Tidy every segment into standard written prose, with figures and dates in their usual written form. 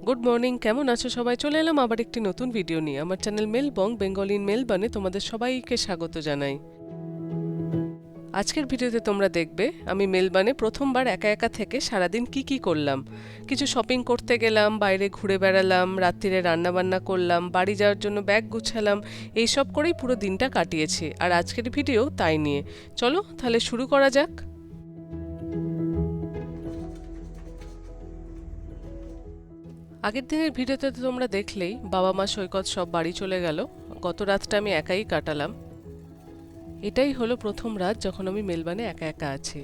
Good morning, কেমন আছো সবাই? চলে এলাম আবার একটি নতুন ভিডিও নিয়ে। আমার চ্যানেল মেলবং বেঙ্গলি ইন মেলবার্নে তোমাদের সবাইকে স্বাগত জানাই। আজকের ভিডিওতে তোমরা দেখবে আমি মেলবার্নে প্রথমবার একা একা থেকে সারাদিন কি করলাম। কিছু শপিং করতে গেলাম, বাইরে ঘুরে বেড়ালাম, রাত্রিরে রান্নাবান্না করলাম, বাড়ি যাওয়ার জন্য ব্যাগ গুছালাম, এইসব করেই পুরো দিনটা কাটিয়েছি। আর আজকের ভিডিও তাই নিয়ে। চলো তাহলে শুরু করা যাক। আগের দিনের ভিডিওতে তো তোমরা দেখলেই বাবা মা সৈকত সব বাড়ি চলে গেল। গত রাতটা আমি একাই কাটালাম। এটাই হলো প্রথম রাত যখন আমি মেলবার্নে একা একা আছি।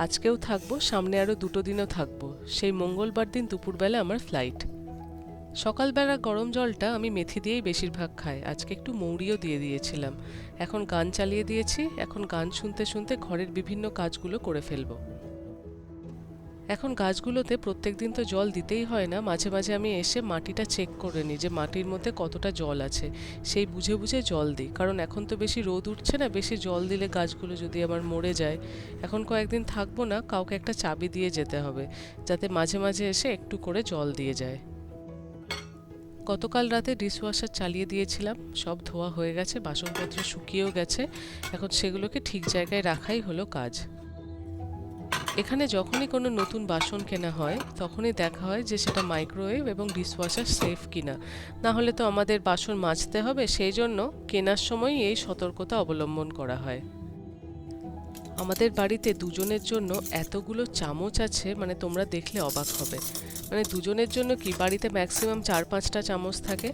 আজকেও থাকবো, সামনে আরও 2 দিনও থাকবো। সেই মঙ্গলবার দিন দুপুরবেলা আমার ফ্লাইট। সকালবেলা গরম জলটা আমি মেথি দিয়েই বেশিরভাগ খাই, আজকে একটু মৌরিও দিয়ে দিয়েছিলাম। এখন গান চালিয়ে দিয়েছি, এখন গান শুনতে শুনতে ঘরের বিভিন্ন কাজগুলো করে ফেলবো। এখন গাছগুলোতে প্রত্যেকদিন তো জল দিতেই হয় না, মাঝে মাঝে আমি এসে মাটিটা চেক করে নিই যে মাটির মধ্যে কতটা জল আছে, সেই বুঝে বুঝে জল দিই। কারণ এখন তো বেশি রোদ উঠছে না, বেশি জল দিলে গাছগুলো যদি আমার মরে যায়। এখন কয়েকদিন থাকবো না, কাউকে একটা চাবি দিয়ে যেতে হবে, যাতে মাঝে মাঝে এসে একটু করে জল দিয়ে যায়। গতকাল রাতে ডিশওয়াশার চালিয়ে দিয়েছিলাম, সব ধোয়া হয়ে গেছে, বাসনপত্র শুকিয়েও গেছে। এখন সেগুলোকে ঠিক জায়গায় রাখাই হলো কাজ। এখানে যখনই কোনো নতুন বাসন কেনা হয় তখনই দেখা হয় যে সেটা মাইক্রোওয়েভ এবং ডিশওয়াশার সেফ কিনা। না হলে তো আমাদের বাসন মাজতে হবে, সেই জন্য কেনার সময় এই সতর্কতা অবলম্বন করা হয়। আমাদের বাড়িতে দুজনের জন্য এতগুলো চামচ আছে, মানে তোমরা দেখলে অবাক হবে। মানে দুজনের জন্য কি, বাড়িতে ম্যাক্সিমাম 4-5টা চামচ থাকে,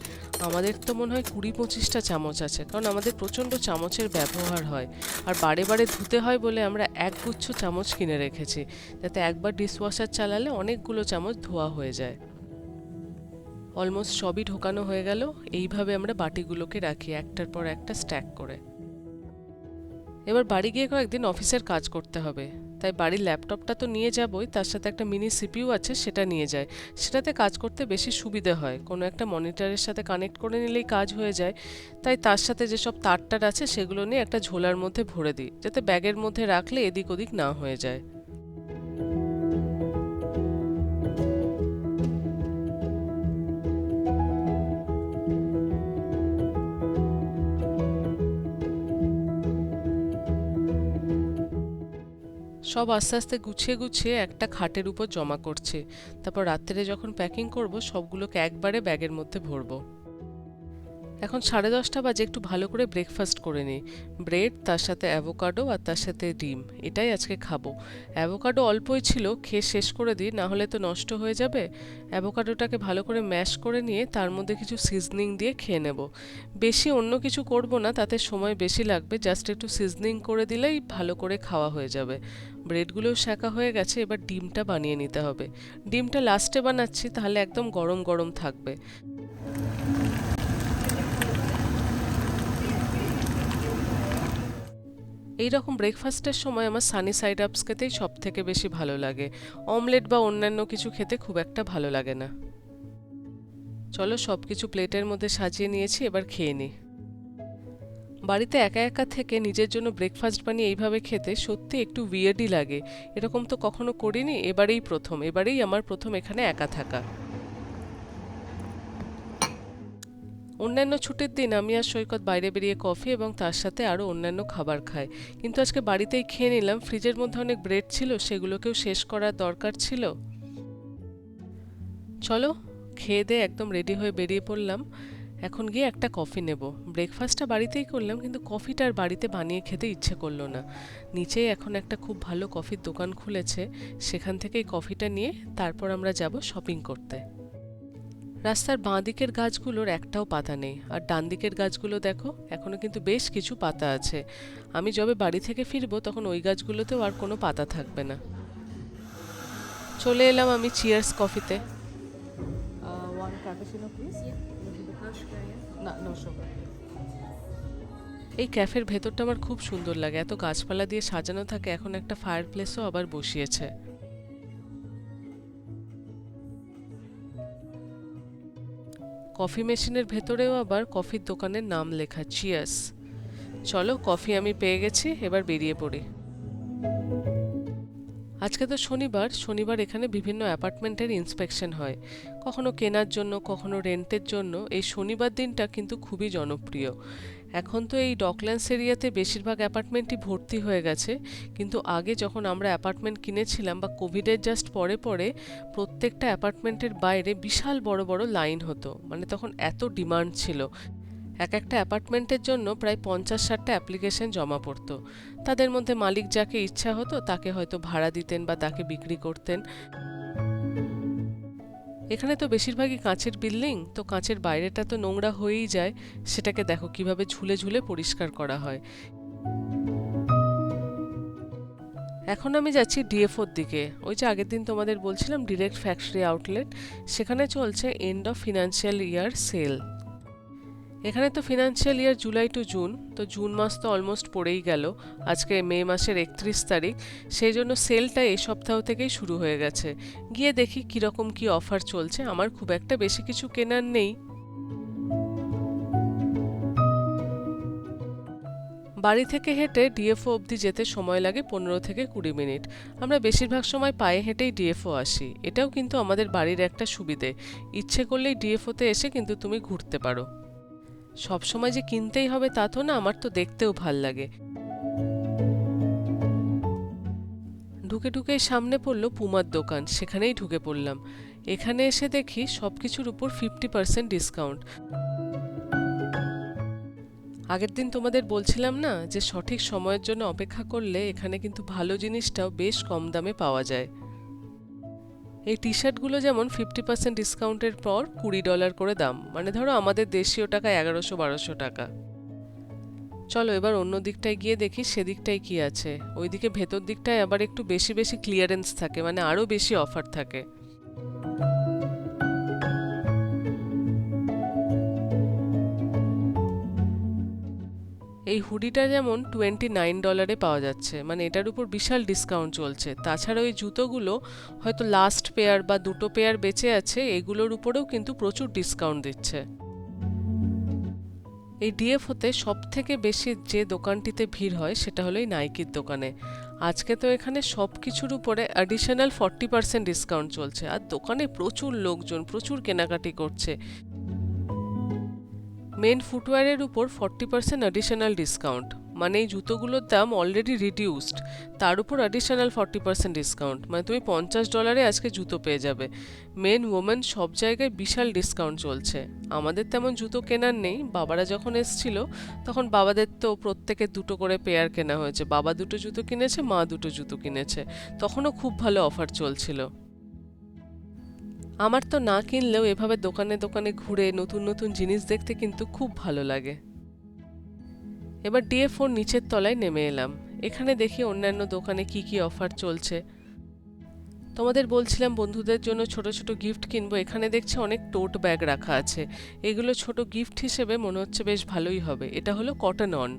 আমাদের তো মনে হয় 20-25টা চামচ আছে। কারণ আমাদের প্রচণ্ড চামচের ব্যবহার হয়। আর বারে বারে ধুতে হয় বলে আমরা একগুচ্ছ চামচ কিনে রেখেছি, যাতে একবার ডিশওয়াশার চালালে অনেকগুলো চামচ ধোয়া হয়ে যায়। অলমোস্ট সবই ঢোকানো হয়ে গেল। এইভাবে আমরা বাটিগুলোকে রাখি একটার পর একটা স্ট্যাক করে। এবার বাড়ি গিয়ে কয়েকদিন অফিসের কাজ করতে হবে, তাই বাড়ির ল্যাপটপটা তো নিয়ে যাবই, তার সাথে একটা মিনি সিপিইউ আছে, সেটা নিয়ে যায়। সেটাতে কাজ করতে বেশি সুবিধে হয়, কোনো একটা মনিটরের সাথে কানেক্ট করে নিলেই কাজ হয়ে যায়। তাই তার সাথে যেসব তারটার আছে সেগুলো নিয়ে একটা ঝোলার মধ্যে ভরে দিই, যাতে ব্যাগের মধ্যে রাখলে এদিক ওদিক না হয়ে যায়। সব আস্তে আস্তে গুছিয়ে গুছিয়ে একটা খাটের উপর জমা করছি। তারপর রাত্রে যখন প্যাকিং করব সবগুলোকে একবারে ব্যাগের মধ্যে ভরবো। এখন 10:30 বাজে, একটু ভালো করে ব্রেকফাস্ট করে নিই। ব্রেড, তার সাথে অ্যাভোকাডো আর তার সাথে ডিম, এটাই আজকে খাবো। অ্যাভোকাডো অল্পই ছিল, খেয়ে শেষ করে দিই, না হলে তো নষ্ট হয়ে যাবে। অ্যাভোকাডোটাকে ভালো করে ম্যাশ করে নিয়ে তার মধ্যে কিছু সিজনিং দিয়ে খেয়ে নেব। বেশি অন্য কিছু করব না, তাতে সময় বেশি লাগবে, জাস্ট একটু সিজনিং করে দিলেই ভালো করে খাওয়া হয়ে যাবে। ব্রেডগুলোও শাঁকা হয়ে গেছে, এবার ডিমটা বানিয়ে নিতে হবে। ডিমটা লাস্টে বানাচ্ছি, তাহলে একদম গরম গরম থাকবে। এই রকম ব্রেকফাস্টের সময় আমার সানি সাইড আপস খেতেই সব থেকে বেশি ভালো লাগে। অমলেট বা অন্যান্য কিছু খেতে খুব একটা ভালো লাগে না। চলো সব কিছু প্লেটের মধ্যে সাজিয়ে নিয়েছি, এবার খেয়ে নিই। বাড়িতে একা একা থেকে নিজের জন্য ব্রেকফাস্ট বানিয়ে এইভাবে খেতে সত্যি একটু উইয়ার্ডই লাগে। এরকম তো কখনো করিনি, এবারেই আমার প্রথম এখানে একা থাকা। অন্যান্য ছুটির দিন আমি আর সৈকত বাইরে বেরিয়ে কফি এবং তার সাথে আরও অন্যান্য খাবার খাই, কিন্তু আজকে বাড়িতেই খেয়ে নিলাম। ফ্রিজের মধ্যে অনেক ব্রেড ছিল, সেগুলোকেও শেষ করার দরকার ছিল। চলো খেয়ে দিয়ে একদম রেডি হয়ে বেরিয়ে পড়লাম। এখন গিয়ে একটা কফি নেব। ব্রেকফাস্টটা বাড়িতেই করলাম, কিন্তু কফিটা আর বাড়িতে বানিয়ে খেতে ইচ্ছে করলো না। নিচেই এখন একটা খুব ভালো কফির দোকান খুলেছে, সেখান থেকেই কফিটা নিয়ে তারপর আমরা যাব শপিং করতে। রাস্তার বাঁ দিকের গাছগুলোর একটাও পাতা নেই, আর ডান দিকের গাছগুলো দেখো, এখনো কিন্তু বেশ কিছু পাতা আছে। আমি যবে বাড়ি থেকে ফিরবো তখন ওই গাছগুলোতেও আর কোনো পাতা থাকবে না। চলে এলাম আমি চিয়ার্স কফিতে। One cappuccino please. না, নো সুগার। এই ক্যাফের ভেতরটা আমার খুব সুন্দর লাগে, এত গাছপালা দিয়ে সাজানো থাকে, এখন একটা ফায়ার প্লেসও আবার বসিয়েছে। কফি মেশিনের ভেতরেও আবার কফির দোকানের নাম লেখা, চিয়ার্স। চলো কফি আমি পেয়ে গেছি, এবার বেরিয়ে পড়ি। আজকে তো শনিবার, শনিবার এখানে বিভিন্ন অ্যাপার্টমেন্টের ইন্সপেকশন হয়, কখনো কেনার জন্য কখনো রেন্টের জন্য। এই শনিবার দিনটা কিন্তু খুবই জনপ্রিয়। এখন তো এই ডকল্যান্ডস এরিয়াতে বেশিরভাগ অ্যাপার্টমেন্টই ভর্তি হয়ে গেছে, কিন্তু আগে যখন আমরা অ্যাপার্টমেন্ট কিনেছিলাম বা কোভিডের জাস্ট পরে পরে প্রত্যেকটা অ্যাপার্টমেন্টের বাইরে বিশাল বড় বড় লাইন হতো, মানে তখন এত ডিমান্ড ছিল। এক একটা অ্যাপার্টমেন্টের জন্য প্রায় 50-60টা অ্যাপ্লিকেশন জমা পড়তো। তাদের মধ্যে মালিক যাকে ইচ্ছা হতো তাকে হয়তো ভাড়া দিতেন বা তাকে বিক্রি করতেন। এখানে তো বেশিরভাগই কাঁচের বিল্ডিং, তো কাঁচের বাইরেটা তো নোংরা হয়েই যায়, সেটাকে দেখো কিভাবে ঝুলে ঝুলে পরিষ্কার করা হয়। এখন আমি যাচ্ছি ডিএফওর দিকে। ওই যে আগের দিন তোমাদের বলছিলাম ডিরেক্ট ফ্যাক্টরি আউটলেট, সেখানে চলছে end of financial year sale. এখানে তো financial year July to June, তো জুন মাস তো অলমোস্ট পড়েই গেল, আজকে মে মাসের 31 তারিখ। সেই জন্য সেলটা এই সপ্তাহ থেকেই শুরু হয়ে গেছে। গিয়ে দেখি কীরকম কি অফার চলছে। আমার খুব একটা বেশি কিছু কেনার নেই। বাড়ি থেকে হেঁটে ডিএফও অবধি যেতে সময় লাগে 15 থেকে 20 মিনিট। আমরা বেশিরভাগ সময় পায়ে হেঁটেই ডিএফও আসি। এটাও কিন্তু আমাদের বাড়ির একটা সুবিধে, ইচ্ছে করলেই ডিএফওতে এসে কিন্তু তুমি ঘুরতে পারো। সব সময় যে কিনতেই হবে তা তো না, আমার তো দেখতেও ভাল লাগে। ঢুকে ঢুকেই সামনে পড়লো পুমার দোকান, সেখানেই ঢুকে পড়লাম। এখানে এসে দেখি সবকিছুর উপর 50% ডিসকাউন্ট। আগের দিন তোমাদের বলছিলাম না যে সঠিক সময়ের জন্য অপেক্ষা করলে এখানে কিন্তু ভালো জিনিসটাও বেশ কম দামে পাওয়া যায়। এই টি শার্টগুলো যেমন 50% ডিসকাউন্টের পর $20 করে দাম, মানে ধরো আমাদের দেশীয় টাকা 1100-1200 টাকা। চলো এবার অন্য দিকটায় গিয়ে দেখি সেদিকটায় কি আছে। ওইদিকে ভেতর দিকটায় আবার একটু বেশি বেশি ক্লিয়ারেন্স থাকে, মানে আরো বেশি অফার থাকে। এই হুডিটা যেমন $29 পাওয়া যাচ্ছে, মানে এটার উপর বিশাল ডিসকাউন্ট চলছে। তাছাড়া ওই জুতোগুলো হয়তো লাস্ট পেয়ার বা দুটো পেয়ার বেঁচে আছে, এগুলোর উপরেও কিন্তু প্রচুর ডিসকাউন্ট দিচ্ছে। এই ডিএফওতে সব থেকে বেশি যে দোকানটিতে ভিড় হয় সেটা হলো এই নাইকির দোকানে। আজকে তো এখানে সব কিছুর উপরে অ্যাডিশনাল 40% ডিসকাউন্ট চলছে, আর দোকানে প্রচুর লোকজন, প্রচুর কেনাকাটি করছে। মেন ফুটওয়্যারের উপর 40% অ্যাডিশনাল ডিসকাউন্ট, মানে এই জুতোগুলোর দাম অলরেডি রিডিউসড, তার উপর অ্যাডিশনাল 40% ডিসকাউন্ট, মানে তুমি $50 আজকে জুতো পেয়ে যাবে। মেন ওমেন সব জায়গায় বিশাল ডিসকাউন্ট চলছে। আমাদের তেমন জুতো কেনার নেই, বাবারা যখন এসছিল তখন বাবাদের তো প্রত্যেকের দুটো করে পেয়ার কেনা হয়েছে। বাবা দুটো জুতো কিনেছে, মা দুটো জুতো কিনেছে, তখনও খুব ভালো অফার চলছিল। আমার তো না কিনলেও এভাবে দোকানে দোকানে ঘুরে নতুন নতুন জিনিস দেখতে কিন্তু খুব ভালো লাগে। এবার ডিএফওর নিচের তলায় নেমে এলাম। এখানে দেখি অন্যান্য দোকানে কি কি অফার চলছে। তোমাদের বলছিলাম বন্ধুদের জন্য ছোট ছোট গিফট কিনবো, এখানে দেখছি অনেক টোট ব্যাগ রাখা আছে। এগুলো ছোট গিফট হিসেবে মনে হচ্ছে বেশ ভালোই হবে। এটা হলো কটন অন।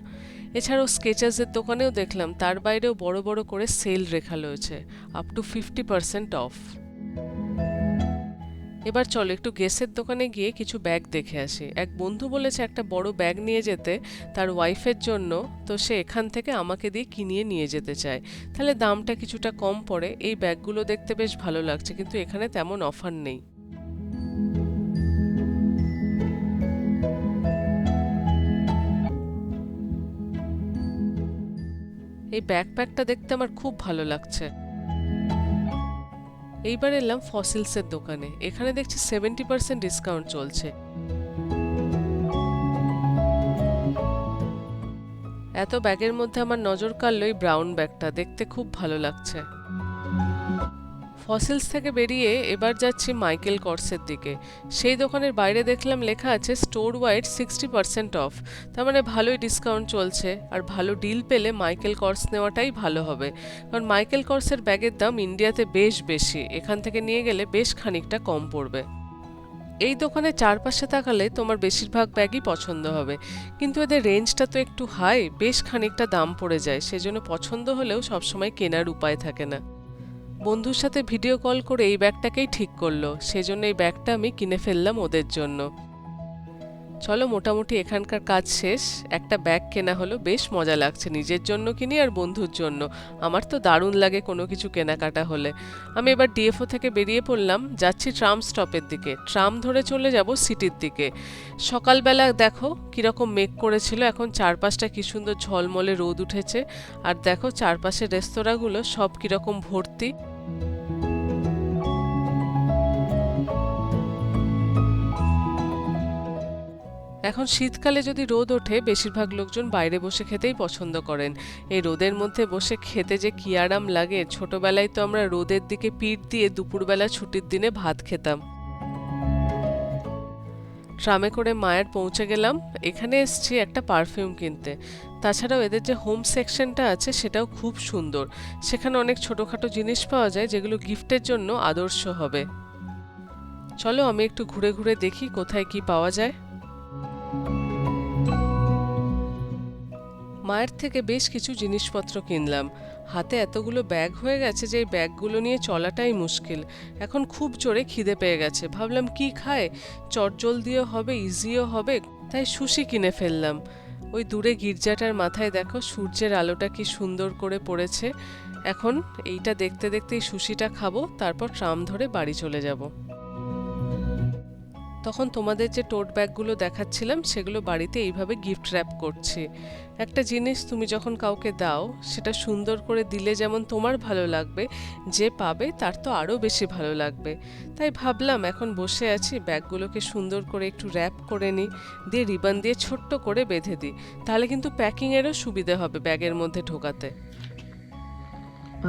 এছাড়াও স্কেচার্সের দোকানেও দেখলাম, তার বাইরেও বড় বড় করে সেল রেখা রয়েছে, আপ টু 50% অফ। এবার চলো একটু গেসের দোকানে গিয়ে কিছু ব্যাগ দেখে আসি। এক বন্ধু বলেছে একটা বড় ব্যাগ নিয়ে যেতে তার ওয়াইফের জন্য, তো সে এখান থেকে আমাকে দিয়ে কিনিয়ে নিয়ে যেতে চায়, তাহলে দামটা কিছুটা কম পড়ে। এই ব্যাগগুলো দেখতে বেশ ভালো লাগছে, কিন্তু এখানে তেমন অফার নেই। এই ব্যাকপ্যাকটা দেখতে আমার খুব ভালো লাগছে। এইবার এলাম ফসিলসের দোকানে। এখানে দেখছি 70% ডিসকাউন্ট চলছে। এত ব্যাগের মধ্যে আমার নজর কাড়লো এই ব্রাউন ব্যাগটা, দেখতে খুব ভালো লাগছে। ফসিলস থেকে বেরিয়ে এবার যাচ্ছি মাইকেল কর্সের দিকে। সেই দোকানের বাইরে দেখলাম লেখা আছে স্টোর ওয়াইড 60% অফ, তার মানে ভালোই ডিসকাউন্ট চলছে। আর ভালো ডিল পেলে মাইকেল কর্স নেওয়াটাই ভালো হবে, কারণ মাইকেল কর্সের ব্যাগের দাম ইন্ডিয়াতে বেশ বেশি, এখান থেকে নিয়ে গেলে বেশ খানিকটা কম পড়বে। এই দোকানের চারপাশে তাকালে তোমার বেশিরভাগ ব্যাগই পছন্দ হবে, কিন্তু এদের রেঞ্জটা তো একটু হাই, বেশ খানিকটা দাম পড়ে যায়, সেজন্য পছন্দ হলেও সবসময় কেনার উপায় থাকে না। বন্ধুর সাথে ভিডিও কল করে এই ব্যাগটাকেই ঠিক করলো, সেজন্য এই ব্যাগটা আমি কিনে ফেললাম ওদের জন্য। চলো মোটামুটি এখানকার কাজ শেষ। একটা ব্যাগ কেনা হলো, বেশ মজা লাগছে। নিজের জন্য কিনি আর বন্ধুর জন্য। আমার তো দারুণ লাগে কোনো কিছু কেনাকাটা হলে। আমি এবার ডিএফও থেকে বেরিয়ে পড়লাম, যাচ্ছি ট্রাম স্টপের দিকে। ট্রাম ধরে চলে যাব সিটির দিকে। সকালবেলা দেখো কীরকম মেঘ করেছিল, এখন চারপাশটা কী সুন্দর ঝলমলে রোদ উঠেছে। আর দেখো চারপাশের রেস্তোরাঁগুলো সব কীরকম ভর্তি। এখন শীতকালে যদি রোদ ওঠে, বেশিরভাগ লোকজন বাইরে বসে খেতেই পছন্দ করেন। এই রোদের মধ্যে বসে খেতে যে কী আরাম লাগে। ছোটবেলায় তো আমরা রোদের দিকে পিঠ দিয়ে দুপুরবেলা ছুটির দিনে ভাত খেতাম। ট্রামে করে মায়ের পৌঁছে গেলাম। এখানে এসছি একটা পারফিউম কিনতে। তাছাড়াও এদের যে হোম সেকশনটা আছে সেটাও খুব সুন্দর। সেখানে অনেক ছোটোখাটো জিনিস পাওয়া যায় যেগুলো গিফটের জন্য আদর্শ হবে। চলো আমি একটু ঘুরে ঘুরে দেখি কোথায় কি পাওয়া যায়। মায়ের থেকে বেশ কিছু জিনিসপত্র কিনলাম। হাতে এতগুলো ব্যাগ হয়ে গেছে যে এই ব্যাগগুলো নিয়ে চলাটাই মুশকিল। এখন খুব জোরে খিদে পেয়ে গেছে। ভাবলাম কি খায়, চটজলদিও হবে, ইজিও হবে, তাই সুশি কিনে ফেললাম। ওই দূরে গির্জাটার মাথায় দেখো সূর্যের আলোটা কি সুন্দর করে পড়েছে। এখন এইটা দেখতে দেখতেই সুশিটা খাবো, তারপর ট্রাম ধরে বাড়ি চলে যাব। তখন তোমাদের যে টোট ব্যাগগুলো দেখাচ্ছিলাম সেগুলো বাড়িতে এইভাবে গিফট র্যাপ করছি। একটা জিনিস তুমি যখন কাউকে দাও, সেটা সুন্দর করে দিলে যেমন তোমার ভালো লাগবে, যে পাবে তার তো আরও বেশি ভালো লাগবে। তাই ভাবলাম এখন বসে আছি, ব্যাগগুলোকে সুন্দর করে একটু র্যাপ করে নিই, দিয়ে রিবন দিয়ে ছোট্ট করে বেঁধে দিই। তাহলে কিন্তু প্যাকিংয়েরও সুবিধা হবে ব্যাগের মধ্যে ঢোকাতে।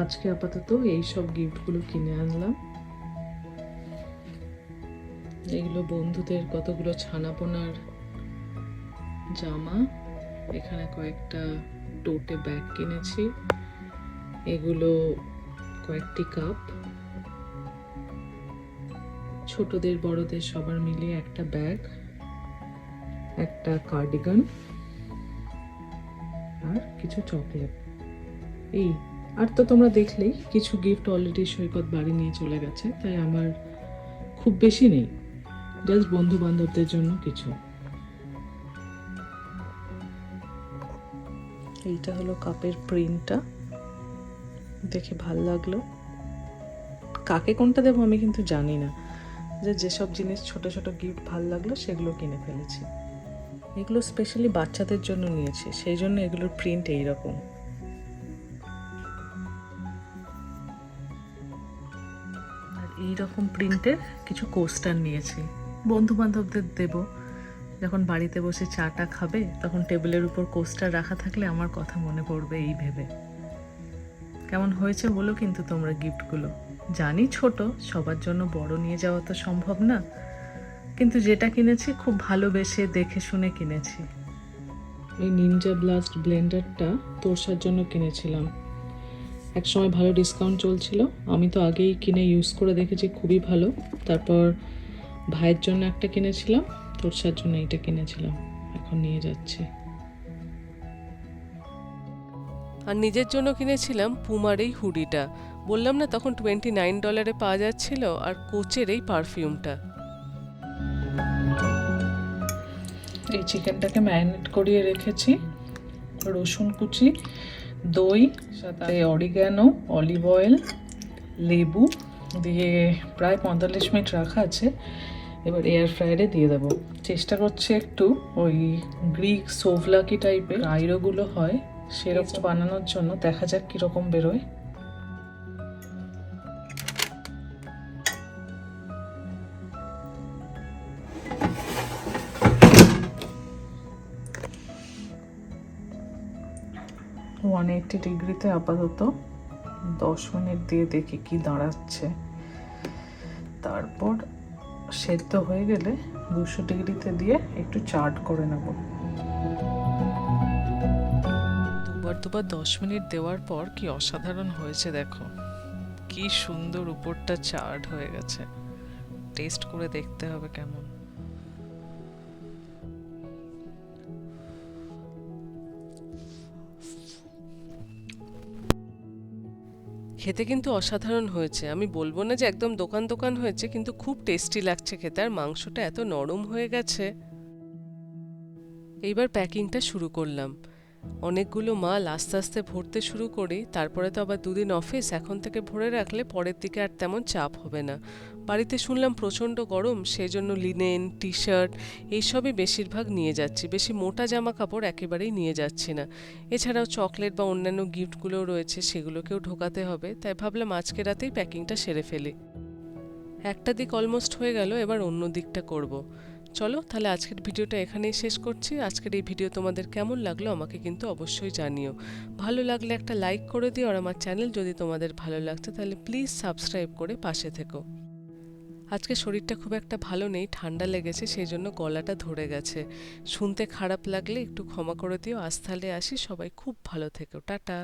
আজকে আপাতত এই সব গিফটগুলো কিনে আনলাম। এগুলো বন্ধুদের কতগুলো ছানাপোনার জামা। এখানে কয়েকটা টোটে ব্যাগ কিনেছি। এগুলো কয়েকটি কাপ, ছোটদের বড়দের সবার মিলিয়ে একটা ব্যাগ, একটা কার্ডিগান আর কিছু চকলেট। এই আর তো তোমরা দেখলেই কিছু গিফট অলরেডি সৈকত বাড়ি নিয়ে চলে গেছে, তাই আমার খুব বেশি নেই, জাস্ট বন্ধু বান্ধবদের জন্য কিছু। এইটা হলো কাপের প্রিন্টটা, দেখে ভাল লাগলো। কাকে কোনটা দেবো আমি কিন্তু জানি না, যেসব জিনিস ছোট ছোট গিফট ভাল লাগলো সেগুলো কিনে ফেলেছি। এগুলো স্পেশালি বাচ্চাদের জন্য নিয়েছি, সেই জন্য এগুলোর প্রিন্ট এইরকম। আর এইরকম প্রিন্টের কিছু কোস্টার নিয়েছি, বন্ধু বান্ধবদের দেবো। যখন বাড়িতে বসে চাটা খাবে তখন টেবিলের উপর কোস্টার রাখা থাকলে আমার কথা মনে পড়বে এই ভেবে। কেমন হয়েছে বলো কিন্তু তোমরা গিফটগুলো। জানি ছোট, সবার জন্য বড় নিয়ে যাওয়া তো সম্ভব না, কিন্তু যেটা কিনেছি খুব ভালোবেসে দেখে শুনে কিনেছি। এই নিনজা ব্লাস্ট ব্লেন্ডারটা তোরসার জন্য কিনেছিলাম, এক সময় ভালো ডিসকাউন্ট চলছিল। আমি তো আগেই কিনে ইউজ করে দেখেছি, খুবই ভালো। তারপর ভাইয়ের জন্য একটা কিনেছিলাম, তোরসার জন্য এইটা কিনেছিলাম, এখন নিয়ে যাচ্ছি। আর নিজের জন্য কিনেছিলাম পুমার এই হুডিটা। বললাম না তখন $29 পাওয়া যাচ্ছিল, আর কোচের এই পারফিউমটা। এই চিকেনটাকে ম্যারিনেট করিয়ে রেখেছি, রসুন কুচি, দই, সাথে অরিগ্যানো, অলিভ অয়েল, লেবু দিয়ে প্রায় 45 মিনিট রাখা আছে। এবার এয়ার ফ্রায়ারে দিয়ে দেবো। চেষ্টা করছি একটু ওই গ্রিক সোভলাকি টাইপের আইরোগুলো হয় সেরকম বানানোর জন্য, দেখা যাক কীরকম বেরোয়। $180 আপাতত 10 মিনিট দিয়ে দেখি কি দাঁড়াচ্ছে। তারপর সেদ্ধ হয়ে গেলে 200°তে দিয়ে একটু চার্ট করে নেব। দুবার 10 মিনিট দেওয়ার পর কি অসাধারণ হয়েছে দেখো, কি সুন্দর উপরটা চার্ট হয়ে গেছে। টেস্ট করে দেখতে হবে কেমন। খেতে কিন্তু অসাধারণ হয়েছে। আমি বলবো না যে একদম দোকান দোকান হয়েছে, কিন্তু খুব টেস্টি লাগছে খেতে। আর মাংসটা এত নরম হয়ে গেছে। এইবার প্যাকিংটা শুরু করলাম। অনেকগুলো মাল আস্তে আস্তে ভরতে শুরু করি, তারপরে তো আবার দুদিন অফিস, এখন থেকে ভরে রাখলে পরের দিকে আর তেমন চাপ হবে না। বাড়িতে শুনলাম প্রচণ্ড গরম, সেই জন্য লিনেন, টি শার্ট এইসবই বেশিরভাগ নিয়ে যাচ্ছি, বেশি মোটা জামা কাপড় একেবারেই নিয়ে যাচ্ছি না। এছাড়াও চকলেট বা অন্যান্য গিফটগুলোও রয়েছে, সেগুলোকেও ঢোকাতে হবে, তাই ভাবলাম আজকে রাতেই প্যাকিংটা সেরে ফেলি। একটা দিক অলমোস্ট হয়ে গেল, এবার অন্য দিকটা করব। চলো তাহলে আজকের ভিডিওটা এখানেই শেষ করছি। আজকের এই ভিডিও তোমাদের কেমন লাগলো আমাকে কিন্তু অবশ্যই জানিও। ভালো লাগলে একটা লাইক করে দিও, আর আমার চ্যানেল যদি তোমাদের ভালো লাগছে তাহলে প্লিজ সাবস্ক্রাইব করে পাশে থেকো। আজকে শরীরটা খুব একটা ভালো নেই, ঠান্ডা লেগেছে, সেই জন্য গলাটা ধরে গেছে। শুনতে খারাপ লাগলে একটু ক্ষমা করে দিও। আজ তাহলে আসি, সবাই খুব ভালো থেকো, টাটা।